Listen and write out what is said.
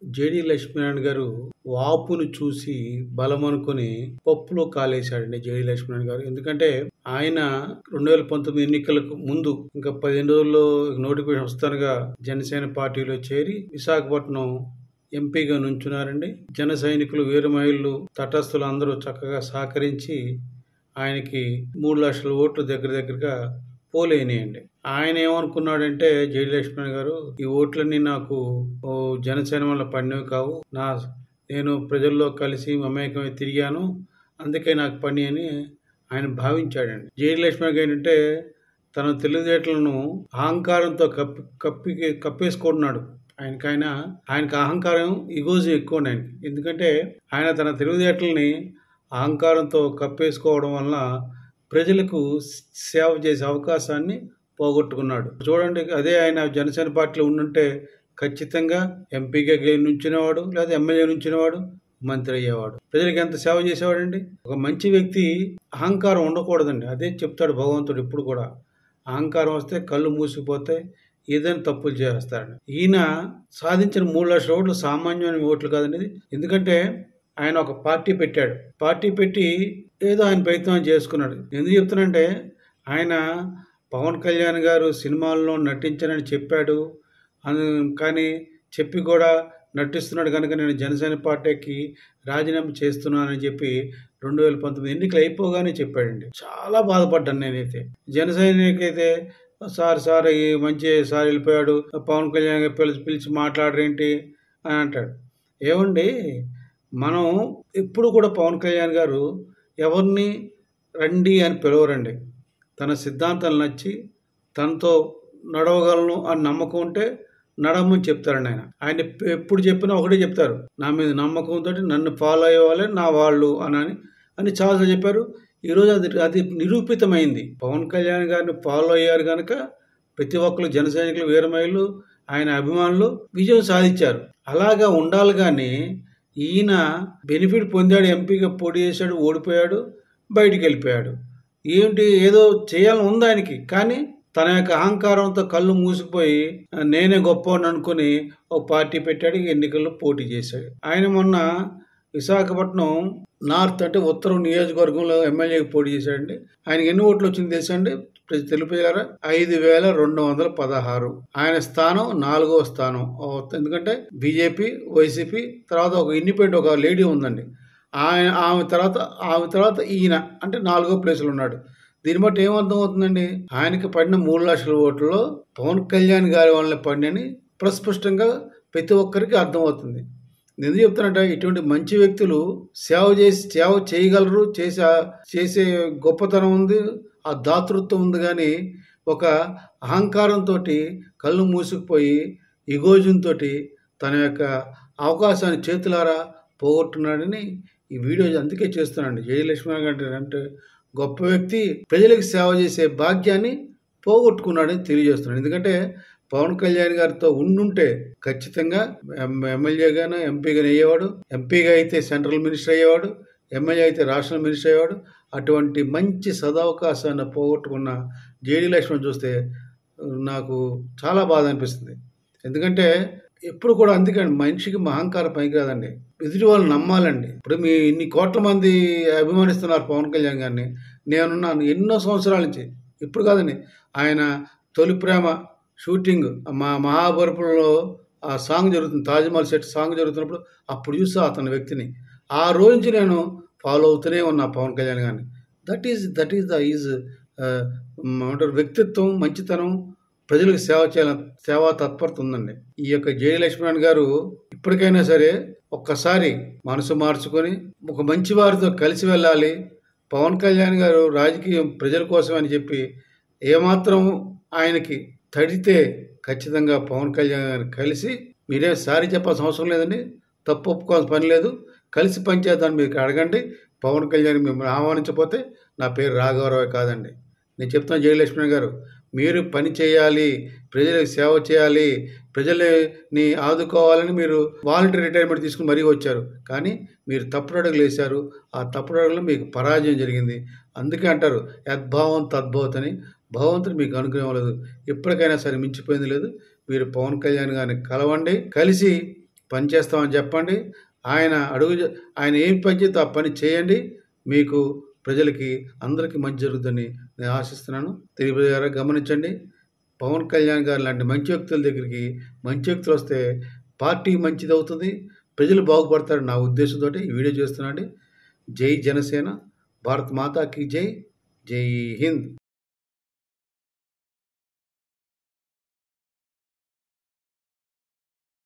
JD Lakshminarayana గారు వాపును చూసి బలమనుకుని పప్పులో కాలేశాడండి జేడి లక్ష్మీనారాయణ గారు. ఎందుకంటే ఆయన 2019 ఎన్నికలకు ముందు ఇంకా 15 రోజుల్లో నోటిఫికేషన్ వస్తానుగా జనసేన పార్టీలో చేరి విశాఖపట్నం ఎంపీగా నుంచున్నారండి. జన సైనికులు, వీర మహిళలు, తటస్థులు అందరూ చక్కగా సహకరించి ఆయనకి 3 లక్షల ఓట్లు దగ్గరగా పోలైనాయండి. ఆయన ఏమనుకున్నాడంటే జేడి లక్ష్మణ్ గారు, ఈ ఓట్లన్నీ నాకు జనసేన వల్ల పడినవి కావు, నేను ప్రజల్లో కలిసి మమేకమై తిరిగాను, అందుకే నాకు పని అని ఆయన భావించాడండి. జేడి లక్ష్మణ్ ఏంటంటే తన తెలివితేటలను అహంకారంతో కప్పేసుకుంటున్నాడు. ఆయనకి అహంకారం, ఈగోజం ఎక్కువ ఆయనకి. ఎందుకంటే ఆయన తన తెలివితేటల్ని అహంకారంతో కప్పేసుకోవడం వలన ప్రజలకు సేవ చేసే అవకాశాన్ని పోగొట్టుకున్నాడు. చూడండి, అదే ఆయన జనసేన పార్టీలో ఉండుంటే ఖచ్చితంగా ఎంపీగా నుంచినవాడు, లేదా ఎమ్మెల్యే నుంచినవాడు, మంత్రి అయ్యేవాడు. ప్రజలకు ఎంత సేవ చేసేవాడండి. ఒక మంచి వ్యక్తి అహంకారం ఉండకూడదండి. అదే చెప్తాడు భగవంతుడు ఇప్పుడు కూడా. అహంకారం వస్తే కళ్ళు మూసిపోతాయి, ఏదైనా తప్పులు చేస్తాడు. ఈయన సాధించిన 3 లక్షల ఓట్లు సామాన్యమైన ఓట్లు కాదండి. ఎందుకంటే ఆయన ఒక పార్టీ పెట్టాడు. పార్టీ పెట్టి ఏదో ఆయన ప్రయత్నం చేసుకున్నాడు. ఎందుకు చెప్తున్నానంటే ఆయన పవన్ కళ్యాణ్ గారు సినిమాల్లో నటించానని చెప్పాడు, కానీ చెప్పి కూడా నటిస్తున్నాడు కనుక నేను జనసేన పార్టీకి రాజీనామా చేస్తున్నానని చెప్పి 2019 ఎన్నికలు అయిపోగానే చెప్పాడండి. చాలా బాధపడ్డాను నేనైతే. జనసైనికైతే సార్ ఈ మంచి సార్ వెళ్ళిపోయాడు, పవన్ కళ్యాణ్ గారు పిలిచి మాట్లాడరేంటి అని అంటాడు. ఏమండి, మనం ఎప్పుడు కూడా పవన్ కళ్యాణ్ గారు ఎవరిని రండి అని పిలవరండి. తన సిద్ధాంతాలు నచ్చి తనతో నడవగలను అని నమ్మకం ఉంటే నడవమని చెప్తారండి. ఆయన ఎప్పుడు చెప్పినా ఒకటే చెప్తారు, నా మీద నమ్మకంతో నన్ను ఫాలో అయ్యేవాళ్ళే నా వాళ్ళు అని చాలా చెప్పారు. ఈరోజు అది నిరూపితమైంది. పవన్ కళ్యాణ్ గారిని ఫాలో అయ్యారు కనుక ప్రతి ఒక్కరు జన సైనికులు, వీర మహిళలు, ఆయన అభిమానులు విజయం సాధించారు. అలాగా ఉండాలి. కానీ ఈయన బెనిఫిట్ పొందాడు, ఎంపీగా పోటీ చేశాడు, ఓడిపోయాడు, బయటికి వెళ్ళిపోయాడు. ఏంటి, ఏదో చేయాలని ఉంది ఆయనకి, కానీ తన యొక్క అహంకారంతో కళ్ళు మూసిపోయి నేనే గొప్పవాడిని అనుకుని ఒక పార్టీ పెట్టాడు, ఎన్నికల్లో పోటీ చేశాడు. ఆయన మొన్న విశాఖపట్నం నార్త్ అంటే ఉత్తరం నియోజకవర్గంలో ఎమ్మెల్యేకి పోటీ చేశాడండి. ఆయనకి ఎన్ని ఓట్లు వచ్చింది తెలుసా అండి? తెలిపారా? 5216. ఆయన స్థానం 4వ స్థానం. ఎందుకంటే బీజేపీ, వైసీపీ తర్వాత ఒక ఇండిపెండెంట్ ఒక లేడీ ఉందండి. ఆమె తర్వాత ఈయన అంటే 4వ ప్లేస్లో ఉన్నాడు. దీన్ని బట్టి ఏమర్థం అవుతుందండి? ఆయనకి పడిన 3 లక్షల ఓట్లలో పవన్ కళ్యాణ్ గారి వల్ల పడినని ప్రస్పష్టంగా ప్రతి ఒక్కరికి అర్థమవుతుంది. నేను ఎందుకు చెప్తానంటే ఇటువంటి మంచి వ్యక్తులు సేవ చేయగలరు, చేసే గొప్పతనం ఉంది, ఆ దాతృత్వం ఉంది. కానీ ఒక అహంకారంతో కళ్ళు మూసుకుపోయి ఈగోజంతో తన యొక్క అవకాశాన్ని చేతులారా పోగొట్టున్నాడని ఈ వీడియో అందుకే చేస్తున్నాను. జేడి లక్ష్మణ్ గారు అంటే గొప్ప వ్యక్తి, ప్రజలకు సేవ చేసే భాగ్యాన్ని పోగొట్టుకున్నాడని తెలియజేస్తున్నాడు. ఎందుకంటే పవన్ కళ్యాణ్ గారితో ఉండుంటే ఖచ్చితంగా ఎమ్మెల్యేగానో ఎంపీగానే అయ్యేవాడు. ఎంపీగా అయితే సెంట్రల్ మినిస్టర్ అయ్యేవాడు, ఎమ్మెల్యే అయితే రాష్ట్ర మినిస్టర్ అయ్యేవాడు. అటువంటి మంచి సదవకాశాన్ని పోగొట్టుకున్న జేడి లక్ష్మణ్ చూస్తే నాకు చాలా బాధ అనిపిస్తుంది. ఎందుకంటే ఎప్పుడు కూడా అందుకని మనిషికి అహంకారం పనికిరాదండి. ఎదుటి వాళ్ళు నమ్మాలండి. ఇప్పుడు మీ ఇన్ని కోట్ల మంది అభిమానిస్తున్నారు పవన్ కళ్యాణ్ గారిని. నేనున్నాను ఎన్నో సంవత్సరాల నుంచి. ఇప్పుడు కాదండి, ఆయన తొలి ప్రేమ షూటింగ్ మా మహాబలిపురంలో ఆ సాంగ్ జరుగుతుంది, తాజ్మహల్ సెట్ సాంగ్ జరుగుతున్నప్పుడు అప్పుడు చూసా అతని వ్యక్తిని. ఆ రోజు నుంచి నేను ఫాలో అవుతూనే ఉన్నా పవన్ కళ్యాణ్ గారిని. దట్ ఈజ్ వ్యక్తిత్వం, మంచితనం, ప్రజలకు సేవ చేయాలని సేవా తత్పరత ఉందండి. ఈ యొక్క జేడి లక్ష్మణ్ గారు ఇప్పటికైనా సరే ఒక్కసారి మనసు మార్చుకొని ఒక మంచి వారితో కలిసి వెళ్ళాలి. పవన్ కళ్యాణ్ గారు రాజకీయం ప్రజల కోసం అని చెప్పి ఏమాత్రం ఆయనకి తడితే ఖచ్చితంగా పవన్ కళ్యాణ్ గారిని కలిసి, మీరే సారీ చెప్పాల్సిన అవసరం లేదండి, తప్పు ఒప్పుకోవాల్సిన పని లేదు, కలిసి పనిచేద్దాన్ని మీకు అడగండి. పవన్ కళ్యాణ్ మిమ్మల్ని ఆహ్వానించకపోతే నా పేరు రాఘవరావు కాదండి. నేను చెప్తాను, జేడి లక్ష్మణ్ గారు మీరు పని చేయాలి, ప్రజలకు సేవ చేయాలి, ప్రజలని ఆదుకోవాలని మీరు వాలంటీర్ రిటైర్మెంట్ తీసుకుని మరీ వచ్చారు. కానీ మీరు తప్పుడు అడుగులు వేశారు. ఆ తప్పుడు అడుగులో మీకు పరాజయం జరిగింది. అందుకే అంటారు యద్భావం తద్భవత్ అని. భగవంతుడు మీకు అనుగ్రహం లేదు, ఎప్పటికైనా సరే మించిపోయింది లేదు. మీరు పవన్ కళ్యాణ్ గారిని కలవండి, కలిసి పని చేస్తామని చెప్పండి. ఆయన ఏం పని చేస్తే ఆ పని చేయండి. మీకు ప్రజలకి అందరికీ మంచి జరుగుతుందని నేను ఆశిస్తున్నాను. తెలుగు ప్రజలారా గమనించండి. పవన్ కళ్యాణ్ గారు లాంటి మంచి వ్యక్తుల దగ్గరికి మంచి వ్యక్తులు వస్తే పార్టీ మంచిది అవుతుంది, ప్రజలు బాగుపడతారని నా ఉద్దేశంతో ఈ వీడియో చేస్తున్నాండి. జై జనసేన, భారత్ మాతాకి జై, జై హింద్.